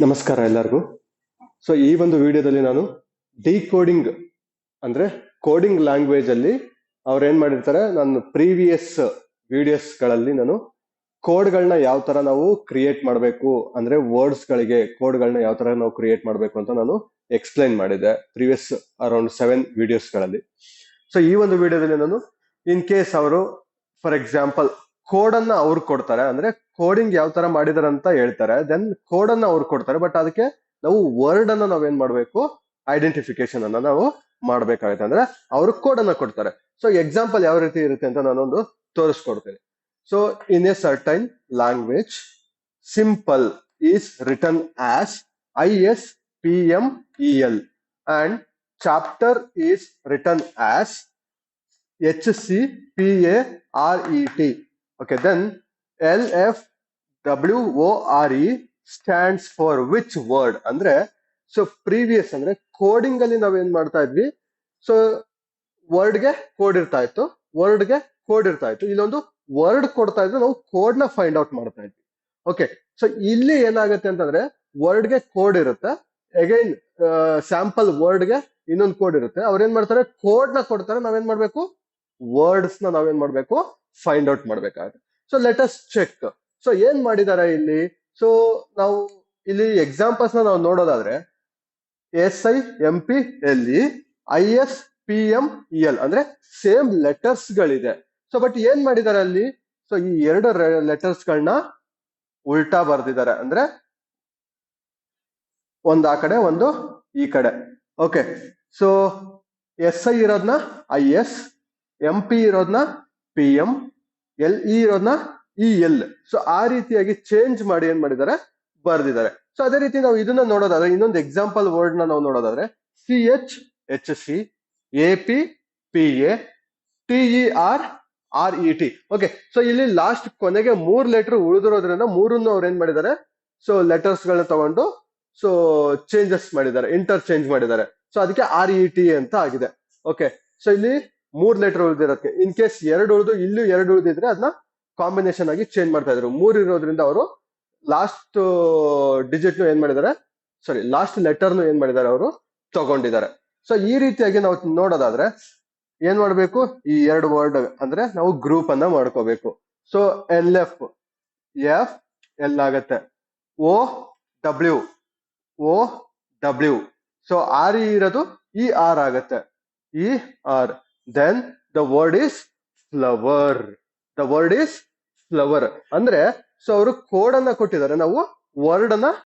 ನಮಸ್ಕಾರ ಎಲ್ಲರಿಗೂ. ಸೊ ಈ ಒಂದು ವಿಡಿಯೋದಲ್ಲಿ ನಾನು ಡಿಕೋಡಿಂಗ್ ಅಂದ್ರೆ ಕೋಡಿಂಗ್ ಲ್ಯಾಂಗ್ವೇಜ್ ಅಲ್ಲಿ ಅವ್ರು ಏನ್ ಮಾಡಿರ್ತಾರೆ, ನಾನು ಪ್ರೀವಿಯಸ್ ವಿಡಿಯೋಸ್ಗಳಲ್ಲಿ ನಾನು ಕೋಡ್ಗಳನ್ನ ಯಾವ ತರ ನಾವು ಕ್ರಿಯೇಟ್ ಮಾಡಬೇಕು, ಅಂದ್ರೆ ವರ್ಡ್ಸ್ ಗಳಿಗೆ ಕೋಡ್ಗಳನ್ನ ಯಾವ ತರ ನಾವು ಕ್ರಿಯೇಟ್ ಮಾಡಬೇಕು ಅಂತ ನಾನು ಎಕ್ಸ್ಪ್ಲೈನ್ ಮಾಡಿದ್ದೆ ಪ್ರೀವಿಯಸ್ ಅರೌಂಡ್ 7 ವಿಡಿಯೋಸ್ಗಳಲ್ಲಿ. ಸೊ ಈ ಒಂದು ವಿಡಿಯೋದಲ್ಲಿ ನಾನು ಇನ್ ಕೇಸ್ ಅವರು ಫಾರ್ ಎಕ್ಸಾಂಪಲ್ ಕೋಡ್ ಅನ್ನ ಅವ್ರು ಕೊಡ್ತಾರೆ, ಅಂದ್ರೆ ಕೋಡಿಂಗ್ ಯಾವ ತರ ಮಾಡಿದಾರೆ ಅಂತ ಹೇಳ್ತಾರೆ, ದೆನ್ ಕೋಡ್ ಅನ್ನ ಅವ್ರು ಕೊಡ್ತಾರೆ. ಬಟ್ ಅದಕ್ಕೆ ನಾವು ವರ್ಡ್ ಅನ್ನ ನಾವೇನ್ ಮಾಡ್ಬೇಕು, ಐಡೆಂಟಿಫಿಕೇಶನ್ ಅನ್ನ ನಾವು ಮಾಡ್ಬೇಕಾಗುತ್ತೆ. ಅಂದ್ರೆ ಅವರು ಕೋಡ್ ಅನ್ನ ಕೊಡ್ತಾರೆ. ಸೊ ಎಕ್ಸಾಂಪಲ್ ಯಾವ ರೀತಿ ಇರುತ್ತೆ ಅಂತ ನಾನೊಂದು ತೋರಿಸ್ಕೊಡ್ತೇನೆ. So in a certain language simple is return as ISPMEL and chapter is written as HCPARET. Okay, then LFWORE stands for which word? ಅಂದ್ರೆ ಸೊ ಪ್ರೀವಿಯಸ್ ಅಂದ್ರೆ ಕೋಡಿಂಗ್ ಅಲ್ಲಿ ನಾವೇನ್ ಮಾಡ್ತಾ ಇದ್ವಿ, ಸೊ ವರ್ಡ್ಗೆ ಕೋಡ್ ಇರ್ತಾ ಇತ್ತು, ವರ್ಡ್ಗೆ ಕೋಡ್ ಇರ್ತಾ ಇತ್ತು. ಇಲ್ಲೊಂದು ವರ್ಡ್ ಕೊಡ್ತಾ ಇದ್ರೆ ನಾವು ಕೋಡ್ ನ ಫೈಂಡ್ ಔಟ್ ಮಾಡ್ತಾ ಇದ್ವಿ. ಓಕೆ, ಸೊ ಇಲ್ಲಿ ಏನಾಗುತ್ತೆ ಅಂತಂದ್ರೆ ವರ್ಡ್ಗೆ ಕೋಡ್ ಇರುತ್ತೆ, ಅಗೈನ್ ಸ್ಯಾಂಪಲ್ ವರ್ಡ್ಗೆ ಇನ್ನೊಂದು ಕೋಡ್ ಇರುತ್ತೆ. ಅವ್ರೇನ್ ಮಾಡ್ತಾರೆ, ಕೋಡ್ ನ ಕೊಡ್ತಾರೆ, ನಾವೇನ್ ಮಾಡ್ಬೇಕು, ವರ್ಡ್ಸ್ ನ ನಾವೇನ್ ಮಾಡ್ಬೇಕು, ಫೈಂಡ್ ಔಟ್ ಮಾಡ್ಬೇಕಾಗುತ್ತೆ. So let us check. So ಏನ್ ಮಾಡಿದ್ದಾರೆ ಇಲ್ಲಿ, ಸೊ ನಾವು ಇಲ್ಲಿ ಎಕ್ಸಾಂಪಲ್ಸ್ ನಾವು ನೋಡೋದಾದ್ರೆ SIMPLE ISPMEL ಅಂದ್ರೆ ಸೇಮ್ ಲೆಟರ್ಸ್ ಗಳಿದೆ. ಸೊ ಬಟ್ ಏನ್ ಮಾಡಿದ್ದಾರೆ ಅಲ್ಲಿ, ಸೊ ಈ ಎರಡು ಲೆಟರ್ಸ್ ಗಳನ್ನ ಉಲ್ಟಾ ಬರ್ದಿದ್ದಾರೆ. ಅಂದ್ರೆ ಒಂದ್ ಆ ಕಡೆ ಒಂದು ಈ ಕಡೆ. ಓಕೆ, ಸೊ SI ಇರೋದ್ನ IS, MP ಇರೋದ್ನ PM, LE ಇರೋದ್ನ EL. ಸೊ ಆ ರೀತಿಯಾಗಿ ಚೇಂಜ್ ಮಾಡಿ ಏನ್ ಮಾಡಿದ್ದಾರೆ, ಬರ್ದಿದ್ದಾರೆ. ಸೊ ಅದೇ ರೀತಿ ನಾವು ಇದನ್ನ ನೋಡೋದಾದ್ರೆ, ಇನ್ನೊಂದು ಎಕ್ಸಾಂಪಲ್ ವರ್ಡ್ ನ ನಾವು ನೋಡೋದಾದ್ರೆ CHHC APPA TERRET. Okay, so ಇಲ್ಲಿ ಲಾಸ್ಟ್ ಕೊನೆಗೆ 3 ಲೆಟರ್ ಉಳಿದಿರೋದ್ರಿಂದ ಮೂರನ್ನು ಅವ್ರು ಏನ್ ಮಾಡಿದ್ದಾರೆ, ಸೊ ಲೆಟರ್ಸ್ ಗಳನ್ನ ತಗೊಂಡು ಸೊ ಚೇಂಜಸ್ ಮಾಡಿದ್ದಾರೆ, ಇಂಟರ್ಚೇಂಜ್ ಮಾಡಿದ್ದಾರೆ. ಸೊ ಅದಕ್ಕೆ RET ಅಂತ ಆಗಿದೆ. ಓಕೆ, ಸೊ ಇಲ್ಲಿ 3 ಲೆಟರ್ ಉಳಿದಿರೋದಕ್ಕೆ, ಇನ್ ಕೇಸ್ 2 ಉಳಿದು ಇಲ್ಲೂ 2 ಉಳಿದಿದ್ರೆ ಅದನ್ನ ಕಾಂಬಿನೇಷನ್ ಆಗಿ ಚೇಂಜ್ ಮಾಡ್ತಾ ಇದ್ರು. 3 ಇರೋದ್ರಿಂದ ಅವರು ಲಾಸ್ಟ್ ಡಿಜಿಟ್ ಏನ್ ಮಾಡಿದ್ದಾರೆ, ಸಾರಿ ಲಾಸ್ಟ್ ಲೆಟರ್ನು ಏನ್ ಮಾಡಿದ್ದಾರೆ, ಅವರು ತಗೊಂಡಿದ್ದಾರೆ. ಸೊ ಈ ರೀತಿಯಾಗಿ ನಾವು ನೋಡೋದಾದ್ರೆ ಏನ್ ಮಾಡ್ಬೇಕು, ಈ 2 ವರ್ಡ್ ಅಂದ್ರೆ ನಾವು ಗ್ರೂಪ್ ಅನ್ನ ಮಾಡ್ಕೋಬೇಕು. ಸೊ LF L ಆಗತ್ತೆ, OW ಸೊ RE ಇರೋದು ER ಆಗತ್ತೆ, ER. Then the word is flower. ಅಂದ್ರೆ ಸೊ ಅವರು ಕೋಡ್ ಅನ್ನ ಕೊಟ್ಟಿದ್ದಾರೆ, ನಾವು ವರ್ಡ್ ಅನ್ನ